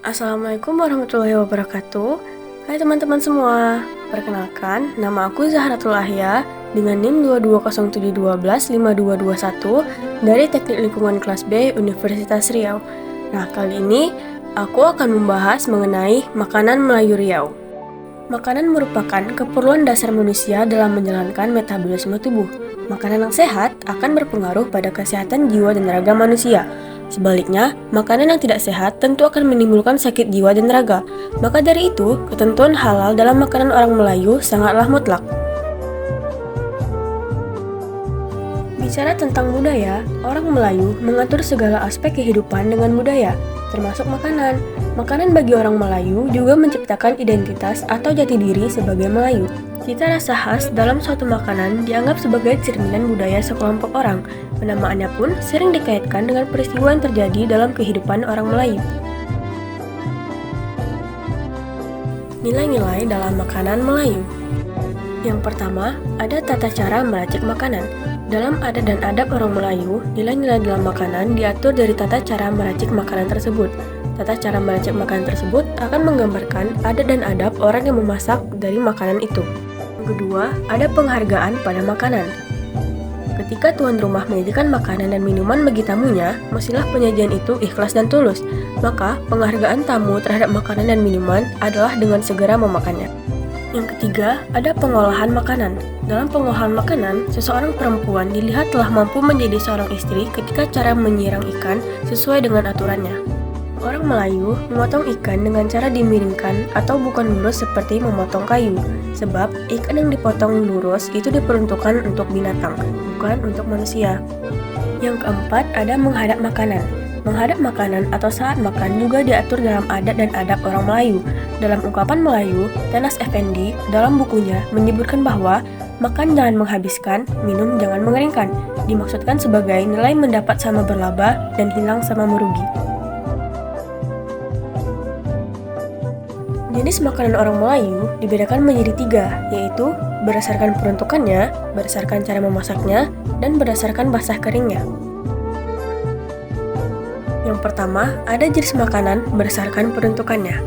Assalamualaikum warahmatullahi wabarakatuh. Hai teman-teman semua, perkenalkan nama aku Zahratul Ahya dengan NIM 227125221 dari Teknik Lingkungan Kelas B Universitas Riau. Nah, kali ini aku akan membahas mengenai makanan Melayu Riau. Makanan merupakan keperluan dasar manusia dalam menjalankan metabolisme tubuh. Makanan yang sehat akan berpengaruh pada kesehatan jiwa dan raga manusia. Sebaliknya, makanan yang tidak sehat tentu akan menimbulkan sakit jiwa dan raga. Maka dari itu, ketentuan halal dalam makanan orang Melayu sangatlah mutlak. Bicara tentang budaya, orang Melayu mengatur segala aspek kehidupan dengan budaya, termasuk makanan. Makanan bagi orang Melayu juga menciptakan identitas atau jati diri sebagai Melayu. Cita rasa khas dalam suatu makanan dianggap sebagai cerminan budaya sekelompok orang. Penamaannya pun sering dikaitkan dengan peristiwa yang terjadi dalam kehidupan orang Melayu. Nilai-nilai dalam makanan Melayu. Yang pertama, ada tata cara meracik makanan. Dalam adat dan adab orang Melayu, nilai-nilai dalam makanan diatur dari tata cara meracik makanan tersebut. Tata cara meracik makanan tersebut akan menggambarkan adat dan adab orang yang memasak dari makanan itu. Yang kedua, ada penghargaan pada makanan. Ketika tuan rumah menyajikan makanan dan minuman bagi tamunya, mestilah penyajian itu ikhlas dan tulus. Maka, penghargaan tamu terhadap makanan dan minuman adalah dengan segera memakannya. Yang ketiga, ada pengolahan makanan. Dalam pengolahan makanan, seseorang perempuan dilihat telah mampu menjadi seorang istri ketika cara menyiram ikan sesuai dengan aturannya. Orang Melayu memotong ikan dengan cara dimiringkan atau bukan lurus seperti memotong kayu, sebab ikan yang dipotong lurus itu diperuntukkan untuk binatang, bukan untuk manusia. Yang keempat, ada menghadap makanan. Menghadap makanan atau saat makan juga diatur dalam adat dan adab orang Melayu. Dalam ungkapan Melayu, Tenas Effendi dalam bukunya menyebutkan bahwa makan jangan menghabiskan, minum jangan mengeringkan. Dimaksudkan sebagai nilai mendapat sama berlaba dan hilang sama merugi. Jenis makanan orang Melayu dibedakan menjadi 3, yaitu berdasarkan peruntukannya, berdasarkan cara memasaknya, dan berdasarkan basah keringnya. Yang pertama, ada jenis makanan berdasarkan peruntukannya.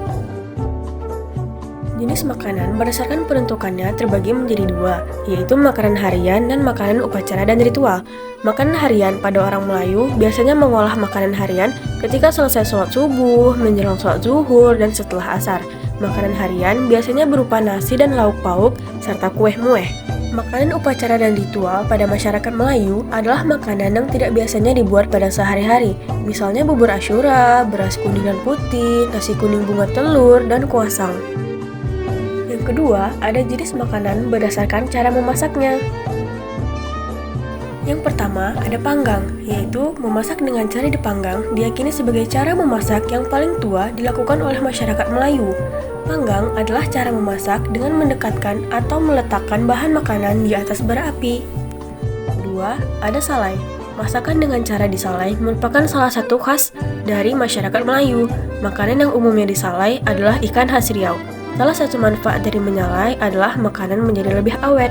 Jenis makanan berdasarkan peruntukannya terbagi menjadi 2, yaitu makanan harian dan makanan upacara dan ritual. Makanan harian pada orang Melayu biasanya mengolah makanan harian ketika selesai sholat subuh, menjelang sholat zuhur, dan setelah asar. Makanan harian biasanya berupa nasi dan lauk pauk serta kue mueh. Makanan upacara dan ritual pada masyarakat Melayu adalah makanan yang tidak biasanya dibuat pada sehari-hari. Misalnya bubur asyura, beras kuning dan putih, nasi kuning bunga telur, dan kuasang. Yang kedua, ada jenis makanan berdasarkan cara memasaknya. Yang pertama, ada panggang, yaitu memasak dengan cara dipanggang diyakini sebagai cara memasak yang paling tua dilakukan oleh masyarakat Melayu. Panggang adalah cara memasak dengan mendekatkan atau meletakkan bahan makanan di atas bara api. Kedua, ada salai. Masakan dengan cara disalai merupakan salah satu khas dari masyarakat Melayu. Makanan yang umumnya disalai adalah ikan khas Riau. Salah satu manfaat dari menyalai adalah makanan menjadi lebih awet.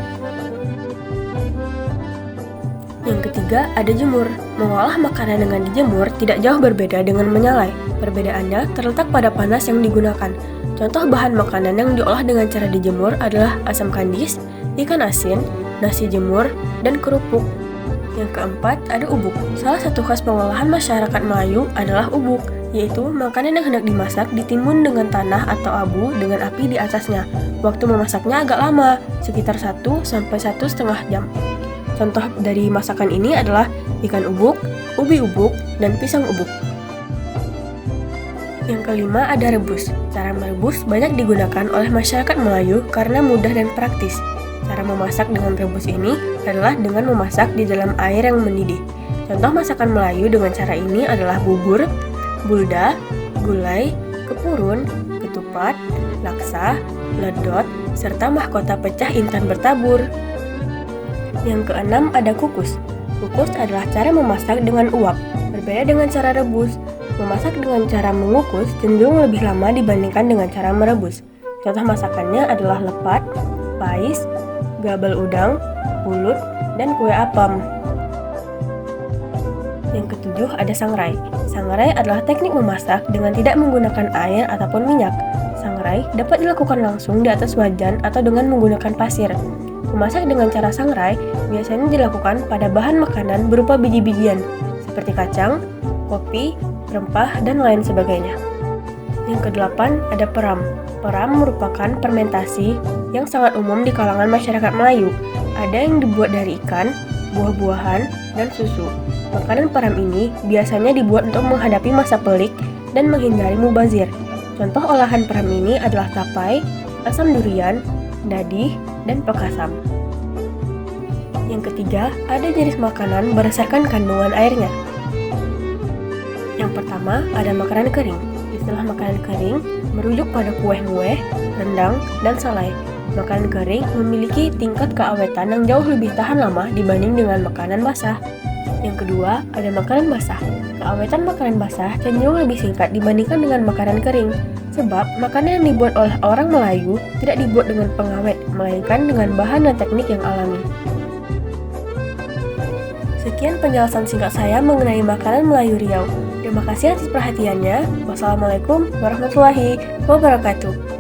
Yang ketiga, ada jemur. Mengolah makanan dengan dijemur tidak jauh berbeda dengan menyalai. Perbedaannya terletak pada panas yang digunakan. Contoh bahan makanan yang diolah dengan cara dijemur adalah asam kandis, ikan asin, nasi jemur, dan kerupuk. Yang keempat, ada ubuk. Salah satu khas pengolahan masyarakat Melayu adalah ubuk, yaitu makanan yang hendak dimasak ditimbun dengan tanah atau abu dengan api di atasnya. Waktu memasaknya agak lama, sekitar 1-1,5 jam. Contoh dari masakan ini adalah ikan ubuk, ubi ubuk, dan pisang ubuk. Yang kelima, ada rebus. Cara merebus banyak digunakan oleh masyarakat Melayu karena mudah dan praktis. Cara memasak dengan rebus ini adalah dengan memasak di dalam air yang mendidih. Contoh masakan Melayu dengan cara ini adalah bubur, bulda, gulai, kepurun, ketupat, laksa, ledot, serta mahkota pecah intan bertabur. Yang keenam, ada kukus. Kukus adalah cara memasak dengan uap. Berbeda dengan cara rebus, memasak dengan cara mengukus cenderung lebih lama dibandingkan dengan cara merebus. Contoh masakannya adalah lepat, pais, gabal udang, pulut, dan kue apam. Yang ketujuh ada sangrai. Sangrai adalah teknik memasak dengan tidak menggunakan air ataupun minyak. Sangrai dapat dilakukan langsung di atas wajan atau dengan menggunakan pasir. Memasak dengan cara sangrai biasanya dilakukan pada bahan makanan berupa biji-bijian, seperti kacang, kopi, rempah, dan lain sebagainya. Yang kedelapan ada peram. Peram merupakan fermentasi yang sangat umum di kalangan masyarakat Melayu. Ada yang dibuat dari ikan, buah-buahan, dan susu. Makanan peram ini biasanya dibuat untuk menghadapi masa pelik dan menghindari mubazir. Contoh olahan peram ini adalah tapai, asam durian, dadih, dan pekasam. Yang ketiga, ada jenis makanan berdasarkan kandungan airnya. Yang pertama, ada makanan kering. Istilah makanan kering merujuk pada kue-kue, rendang, dan salai. Makanan kering memiliki tingkat keawetan yang jauh lebih tahan lama dibanding dengan makanan basah. Yang kedua, ada makanan basah. Keawetan makanan basah cenderung lebih singkat dibandingkan dengan makanan kering. Sebab, makanan yang dibuat oleh orang Melayu tidak dibuat dengan pengawet, melainkan dengan bahan dan teknik yang alami. Sekian penjelasan singkat saya mengenai makanan Melayu Riau. Terima kasih atas perhatiannya. Wassalamualaikum warahmatullahi wabarakatuh.